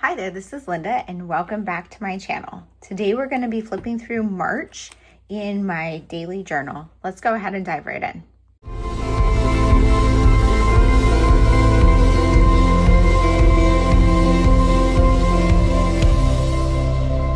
Hi there, this is Linda and welcome back to my channel. Today we're going to be flipping through March in my daily journal. Let's go ahead and dive right in.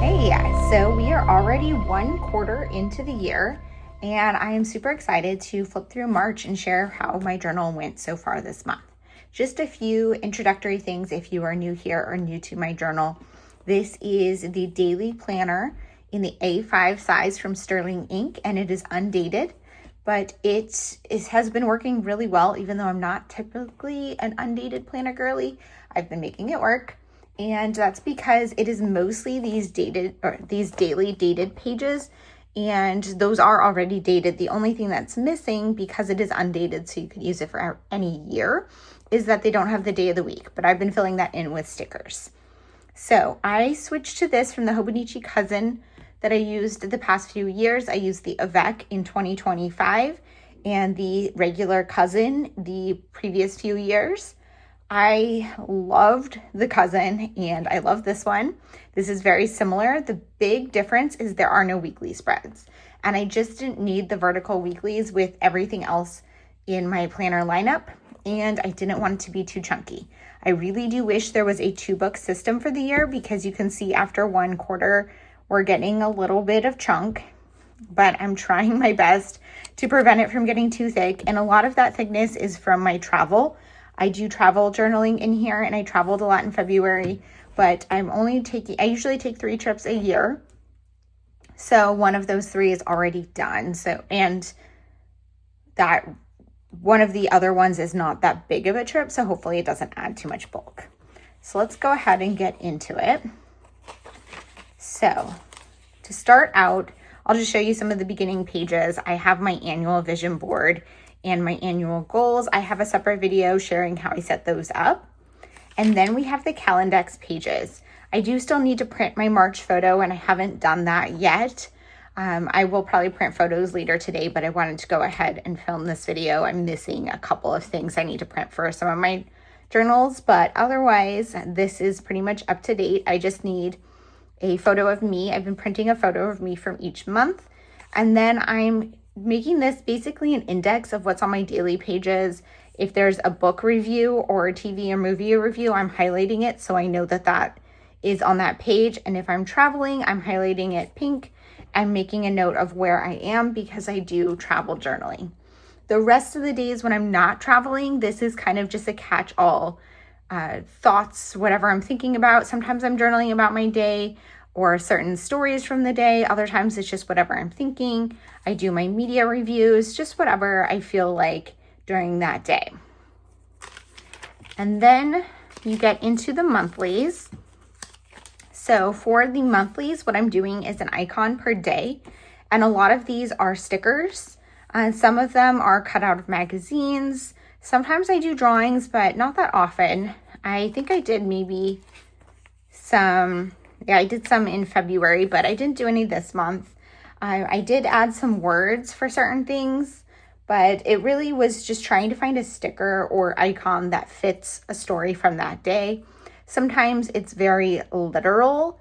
Hey, so we are already 1 quarter into the year and I am super excited to flip through March and share how my journal went so far this month. Just a few introductory things if you are new here or new to my journal. This is the daily planner in the A5 size from Sterling Ink, and it is undated, but it has been working really well. Even though I'm not typically an undated planner girly, I've been making it work. And that's because it is mostly these daily dated pages, and those are already dated. The only thing that's missing, because it is undated so you could use it for any year, is that they don't have the day of the week, but I've been filling that in with stickers. So I switched to this from the Hobonichi Cousin that I used the past few years. I used the Avec in 2025 and the regular Cousin the previous few years. I loved the Cousin and I love this one. This is very similar. The big difference is there are no weekly spreads, and I just didn't need the vertical weeklies with everything else in my planner lineup, and I didn't want it to be too chunky. I really do wish there was a 2-book system for the year, because you can see after 1 quarter we're getting a little bit of chunk, but I'm trying my best to prevent it from getting too thick. And a lot of that thickness is from my travel. I do travel journaling in here, and I traveled a lot in February, but I usually take 3 trips a year. So one of those 3 is already done. And that one of the other ones is not that big of a trip, so hopefully it doesn't add too much bulk. So let's go ahead and get into it. So to start out, I'll just show you some of the beginning pages. I have my annual vision board and my annual goals. I have a separate video sharing how I set those up. And then we have the Calendex pages. I do still need to print my March photo, and I haven't done that yet. I will probably print photos later today, but I wanted to go ahead and film this video. I'm missing a couple of things I need to print for some of my journals, but otherwise, this is pretty much up to date. I just need a photo of me. I've been printing a photo of me from each month, and then I'm making this basically an index of what's on my daily pages. If there's a book review or a TV or movie review, I'm highlighting it so I know that that is on that page. And if I'm traveling, I'm highlighting it pink. I'm making a note of where I am because I do travel journaling. The rest of the days when I'm not traveling, this is kind of just a catch-all thoughts, whatever I'm thinking about. Sometimes I'm journaling about my day or certain stories from the day. Other times it's just whatever I'm thinking. I do my media reviews, just whatever I feel like during that day. And then you get into the monthlies. So for the monthlies, what I'm doing is an icon per day. And a lot of these are stickers. Some of them are cut out of magazines. Sometimes I do drawings, but not that often. I think I did maybe I did some in February, but I didn't do any this month. I did add some words for certain things, but it really was just trying to find a sticker or icon that fits a story from that day. Sometimes it's very literal.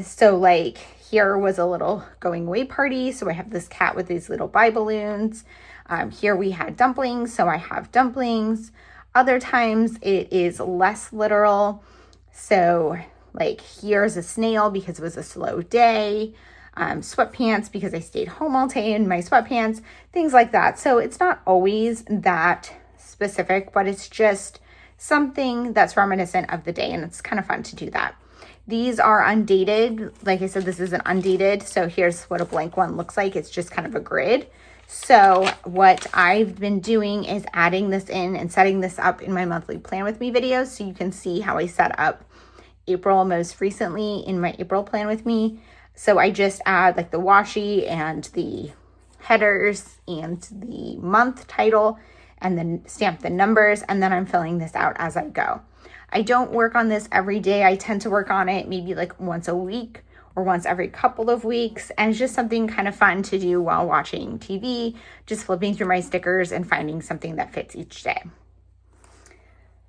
So like here was a little going away party. So I have this cat with these little bye balloons. Here we had dumplings. So I have dumplings. Other times it is less literal. So like here's a snail because it was a slow day. Sweatpants because I stayed home all day in my sweatpants, things like that. So it's not always that specific, but it's just something that's reminiscent of the day, and it's kind of fun to do that. These are undated. Like I said, this is an undated, so here's what a blank one looks like. It's just kind of a grid. So what I've been doing is adding this in and setting this up in my monthly plan with me videos, so you can see how I set up April most recently in my April plan with me. So I just add like the washi and the headers and the month title, and then stamp the numbers, and then I'm filling this out as I go. I don't work on this every day. I tend to work on it maybe like once a week or once every couple of weeks, and it's just something kind of fun to do while watching TV, just flipping through my stickers and finding something that fits each day.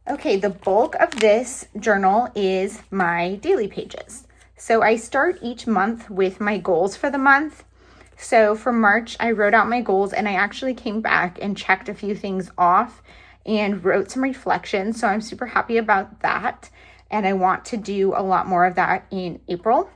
Okay, the bulk of this journal is my daily pages. So I start each month with my goals for the month. So for March, I wrote out my goals and I actually came back and checked a few things off and wrote some reflections. So I'm super happy about that. And I want to do a lot more of that in April.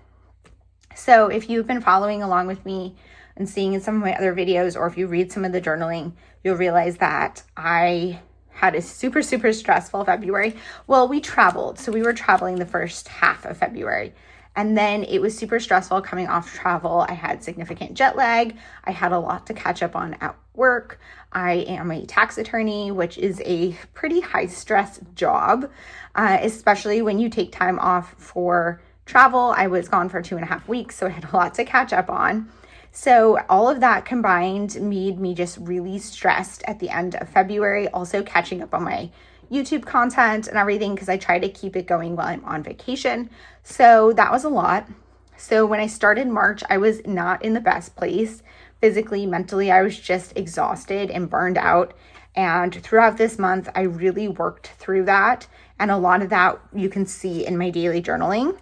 So if you've been following along with me and seeing in some of my other videos, or if you read some of the journaling, you'll realize that I had a super stressful February. Well, we traveled. So we were traveling the first half of February. And then it was super stressful coming off travel. I had significant jet lag. I had a lot to catch up on at work. I am a tax attorney, which is a pretty high stress job, especially when you take time off for travel. I was gone for 2.5 weeks, so I had a lot to catch up on. So all of that combined made me just really stressed at the end of February, also catching up on my YouTube content and everything because I try to keep it going while I'm on vacation. So that was a lot. So when I started March, I was not in the best place physically, mentally. I was just exhausted and burned out. And throughout this month, I really worked through that. And a lot of that you can see in my daily journaling.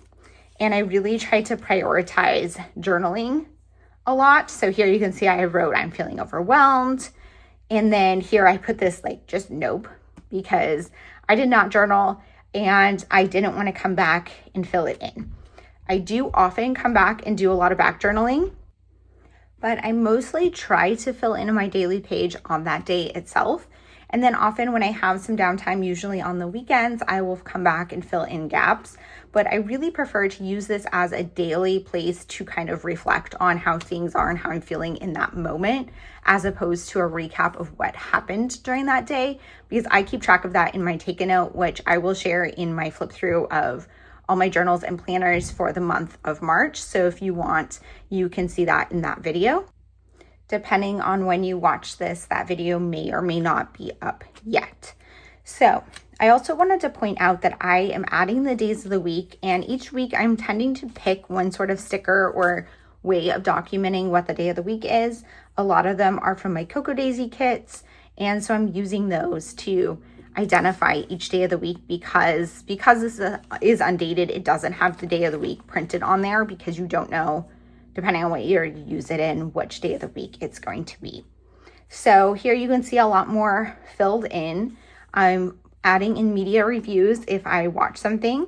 And I really tried to prioritize journaling a lot. So here you can see I wrote, I'm feeling overwhelmed. And then here I put this just nope, because I did not journal and I didn't want to come back and fill it in. I do often come back and do a lot of back journaling, but I mostly try to fill in my daily page on that day itself. And then often when I have some downtime, usually on the weekends, I will come back and fill in gaps. But I really prefer to use this as a daily place to kind of reflect on how things are and how I'm feeling in that moment, as opposed to a recap of what happened during that day, because I keep track of that in my take a note, which I will share in my flip through of all my journals and planners for the month of March. So if you want, you can see that in that video. Depending on when you watch this, that video may or may not be up yet. So I also wanted to point out that I am adding the days of the week, and each week I'm tending to pick one sort of sticker or way of documenting what the day of the week is. A lot of them are from my Cocoa Daisy kits, and so I'm using those to identify each day of the week because this is undated. It doesn't have the day of the week printed on there because you don't know, depending on what year you use it in, which day of the week it's going to be. So here you can see a lot more filled in. I'm adding in media reviews if I watch something.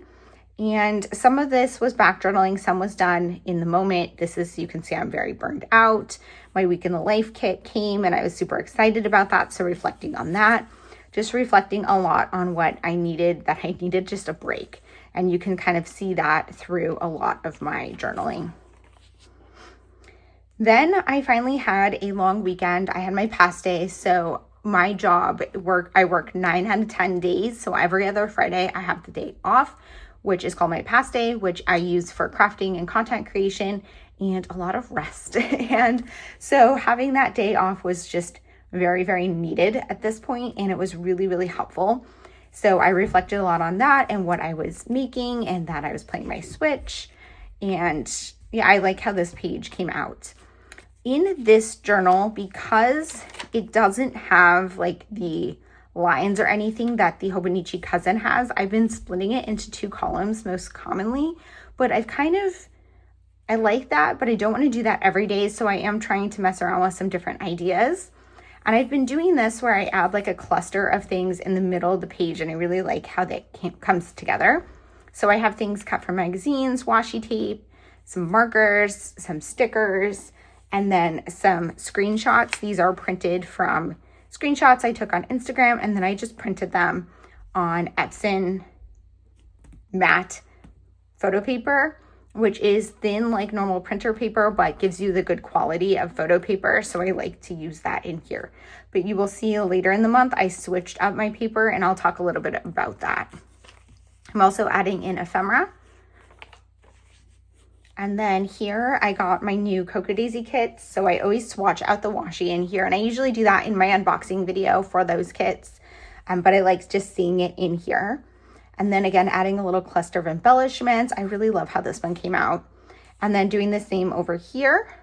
And some of this was back journaling, some was done in the moment. This is, you can see I'm very burned out. My Week in the Life kit came and I was super excited about that. So reflecting on that, just reflecting a lot on what I needed just a break. And you can kind of see that through a lot of my journaling. Then I finally had a long weekend. I had my past day. So my job, I work 9 out of 10 days. So every other Friday I have the day off, which is called my past day, which I use for crafting and content creation and a lot of rest. And so having that day off was just very needed at this point, and it was really helpful. So I reflected a lot on that and what I was making and that I was playing my Switch. And yeah, I like how this page came out. In this journal, because it doesn't have the lines or anything that the Hobonichi Cousin has, I've been splitting it into 2 columns most commonly, but I like that, but I don't want to do that every day. So I am trying to mess around with some different ideas. And I've been doing this where I add a cluster of things in the middle of the page, and I really like how that comes together. So I have things cut from magazines, washi tape, some markers, some stickers, and then some screenshots. These are printed from screenshots I took on Instagram, and then I just printed them on Epson matte photo paper, which is thin like normal printer paper, but gives you the good quality of photo paper. So I like to use that in here. But you will see later in the month, I switched up my paper, and I'll talk a little bit about that. I'm also adding in ephemera. And then here I got my new Cocoa Daisy kits. So I always swatch out the washi in here, and I usually do that in my unboxing video for those kits. But I like just seeing it in here. And then again, adding a little cluster of embellishments. I really love how this one came out. And then doing the same over here.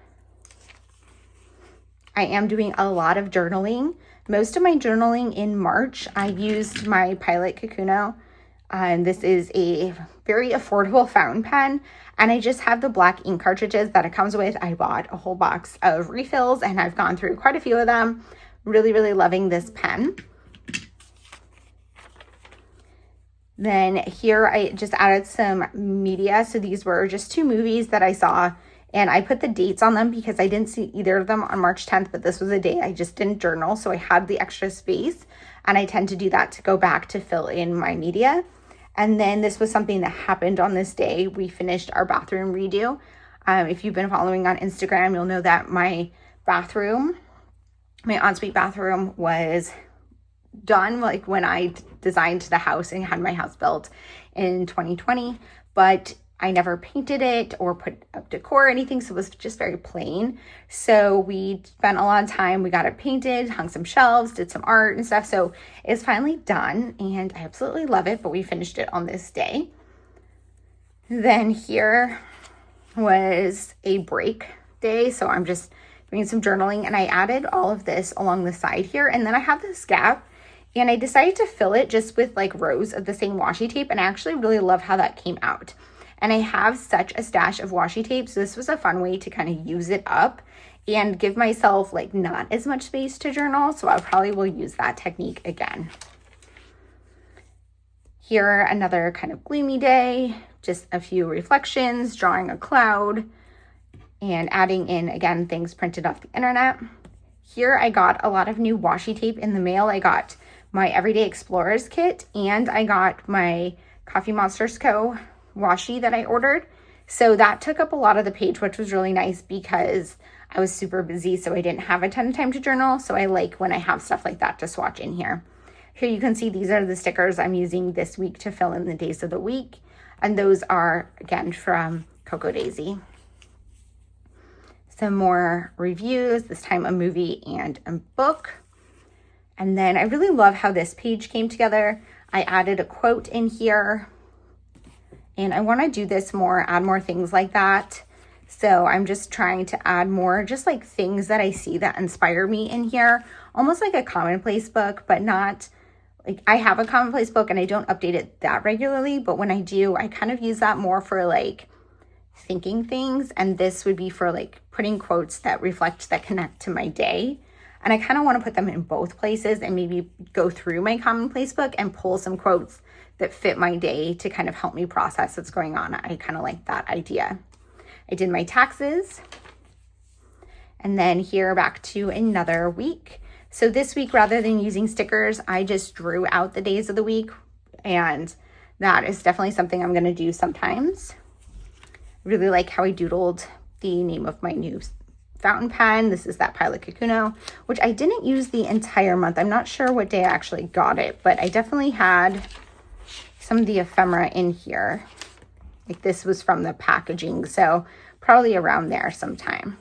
I am doing a lot of journaling Most of my journaling in March, I used my Pilot Kakuno. This is a very affordable fountain pen, and I just have the black ink cartridges that it comes with. I bought a whole box of refills, and I've gone through quite a few of them. Really, really loving this pen. Then here I just added some media. So these were just 2 movies that I saw, and I put the dates on them because I didn't see either of them on March 10th, but this was a day I just didn't journal, so I had the extra space, and I tend to do that to go back to fill in my media. And then this was something that happened on this day. We finished our bathroom redo. If you've been following on Instagram, you'll know that my bathroom, my ensuite bathroom, was done like when I designed the house and had my house built in 2020, but I never painted it or put up decor or anything, so it was just very plain. So we spent a lot of time, we got it painted, hung some shelves, did some art and stuff, so it's finally done and I absolutely love it, but we finished it on this day. Then here was a break day, so I'm just doing some journaling, and I added all of this along the side here, and then I have this gap, and I decided to fill it just with like rows of the same washi tape, and I actually really love how that came out. And I have such a stash of washi tape, so this was a fun way to kind of use it up and give myself like not as much space to journal, so I probably will use that technique again. Here, another kind of gloomy day, just a few reflections, drawing a cloud, and adding in, again, things printed off the internet. Here, I got a lot of new washi tape in the mail. I got my Everyday Explorers kit, and I got my Coffee Monsters Co. washi that I ordered. So that took up a lot of the page, which was really nice because I was super busy, so I didn't have a ton of time to journal. So I like when I have stuff like that to swatch in here. Here you can see these are the stickers I'm using this week to fill in the days of the week. And those are, again, from Cocoa Daisy. Some more reviews, this time a movie and a book. And then I really love how this page came together. I added a quote in here, and I want to do this more, add more things like that. So I'm just trying to add more, just like things that I see that inspire me in here, almost like a commonplace book, but not like I have a commonplace book and I don't update it that regularly, but when I do, I kind of use that more for like thinking things, and this would be for like putting quotes that reflect, that connect to my day. And I kind of want to put them in both places and maybe go through my commonplace book and pull some quotes that fit my day to kind of help me process what's going on. I kind of like that idea. I did my taxes, and then here back to another week. So this week, rather than using stickers, I just drew out the days of the week, and that is definitely something I'm going to do sometimes. Really like how I doodled the name of my new fountain pen. This is that Pilot Kakuno, which I didn't use the entire month. I'm not sure what day I actually got it, but I definitely had some of the ephemera in here. Like this was from the packaging, so probably around there sometime.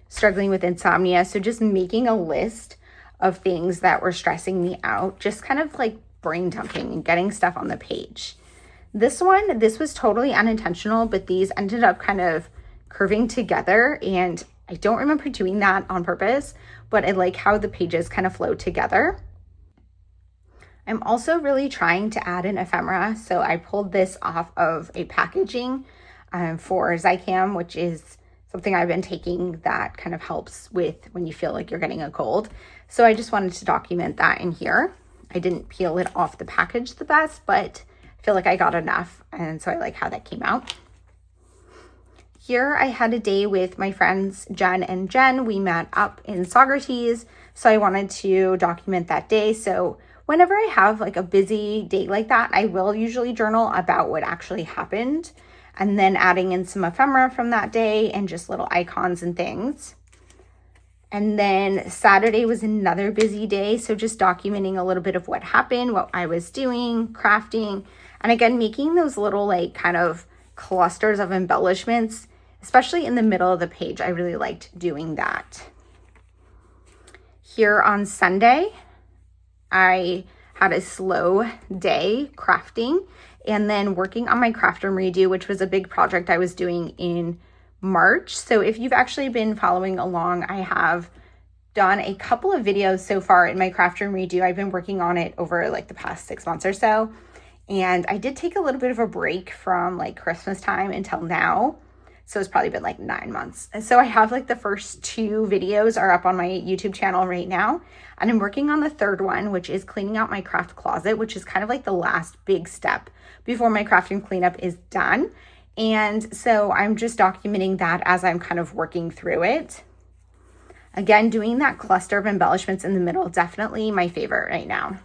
Struggling with insomnia, so just making a list of things that were stressing me out, just kind of like brain dumping and getting stuff on the page. This was totally unintentional, but these ended up kind of curving together, and I don't remember doing that on purpose, but I like how the pages kind of flow together. I'm also really trying to add an ephemera, so I pulled this off of a packaging for Zicam, which is something I've been taking that kind of helps with when you feel like you're getting a cold. So I just wanted to document that in here. I didn't peel it off the package the best, but I feel like I got enough, and so I like how that came out. Here I had a day with my friends Jen and Jen. We met up in Socrates, so I wanted to document that day. So whenever I have like a busy day like that, I will usually journal about what actually happened, and then adding in some ephemera from that day and just little icons and things. And then Saturday was another busy day, so just documenting a little bit of what happened, what I was doing, crafting, and again, making those little like kind of clusters of embellishments, especially in the middle of the page. I really liked doing that. Here on Sunday, I had a slow day crafting and then working on my craft room redo, which was a big project I was doing in March. So if you've actually been following along, I have done a couple of videos so far in my craft room redo. I've been working on it over like the past 6 months or so. And I did take a little bit of a break from like Christmas time until now. So it's probably been like 9 months. And so I have like the first 2 videos are up on my YouTube channel right now. And I'm working on the third one, which is cleaning out my craft closet, which is kind of like the last big step before my crafting cleanup is done. And so I'm just documenting that as I'm kind of working through it. Again, doing that cluster of embellishments in the middle, definitely my favorite right now.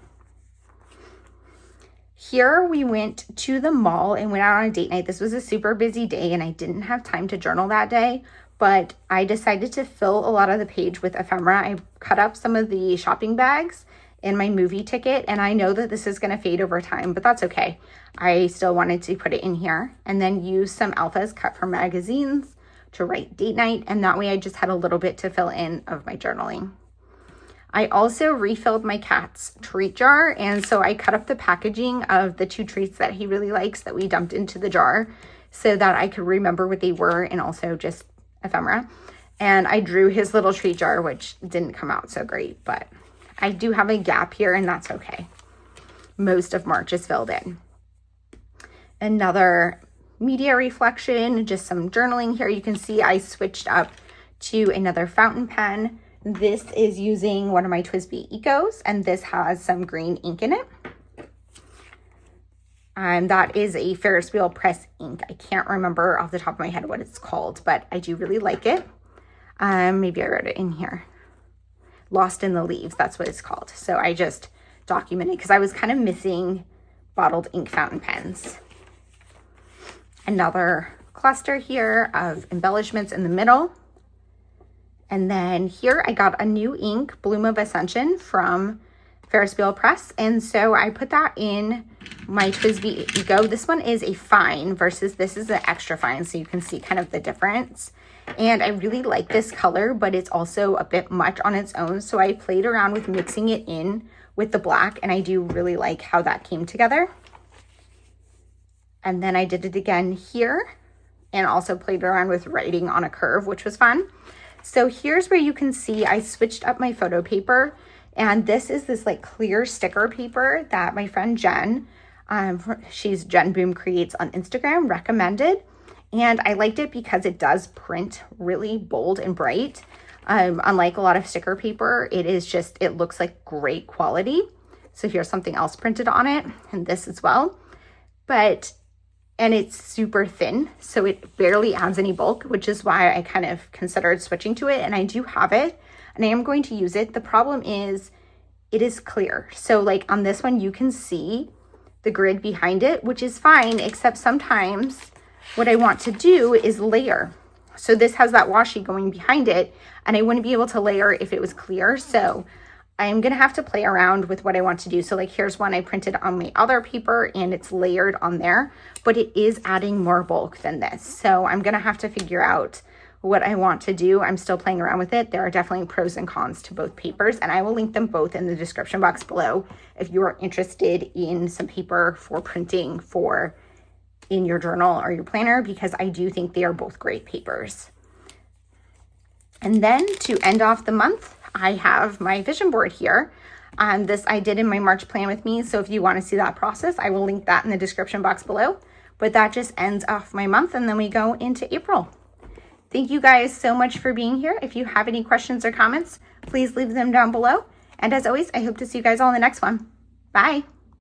Here we went to the mall and went out on a date night. This was a super busy day and I didn't have time to journal that day, but I decided to fill a lot of the page with ephemera. I cut up some of the shopping bags in my movie ticket, and I know that this is going to fade over time, but that's okay. I still wanted to put it in here, and then use some alphas cut from magazines to write date night, and that way I just had a little bit to fill in of my journaling. I also refilled my cat's treat jar, and so I cut up the packaging of the 2 treats that he really likes that we dumped into the jar so that I could remember what they were, and also just ephemera. And I drew his little treat jar, which didn't come out so great, but I do have a gap here, and that's okay. Most of March is filled in. Another media reflection, just some journaling here. You can see I switched up to another fountain pen. This is using one of my TWSBI Ecos, and this has some green ink in it. That is a Ferris wheel press ink. I can't remember off the top of my head what it's called, but I do really like it. Maybe I wrote it in here. Lost in the Leaves, that's what it's called. So I just documented because I was kind of missing bottled ink fountain pens. Another cluster here of embellishments in the middle. And then here I got a new ink, Bloom of Ascension from Ferris Wheel Press. And so I put that in my TWSBI Eco. This one is a fine versus this is an extra fine. So you can see kind of the difference. And I really like this color, but it's also a bit much on its own. So I played around with mixing it in with the black, and I do really like how that came together. And then I did it again here and also played around with writing on a curve, which was fun. So here's where you can see I switched up my photo paper, and this is this like clear sticker paper that my friend Jen, she's Jen Boom Creates on Instagram, recommended. And I liked it because it does print really bold and bright. Unlike a lot of sticker paper, it looks like great quality. So here's something else printed on it, and this as well. And it's super thin, so it barely adds any bulk, which is why I kind of considered switching to it. And I do have it, and I am going to use it. The problem is it is clear. So like on this one, you can see the grid behind it, which is fine, except sometimes what I want to do is layer. So this has that washi going behind it, and I wouldn't be able to layer if it was clear. So I'm gonna have to play around with what I want to do. So like here's one I printed on my other paper, and it's layered on there, but it is adding more bulk than this. So I'm gonna have to figure out what I want to do. I'm still playing around with it. There are definitely pros and cons to both papers, and I will link them both in the description box below if you are interested in some paper for printing for in your journal or your planner, because I do think they are both great papers. And then to end off the month, I have my vision board here. This I did in my March plan with me. So if you want to see that process, I will link that in the description box below. But that just ends off my month, and then we go into April. Thank you guys so much for being here. If you have any questions or comments, please leave them down below. And as always, I hope to see you guys all in the next one. Bye.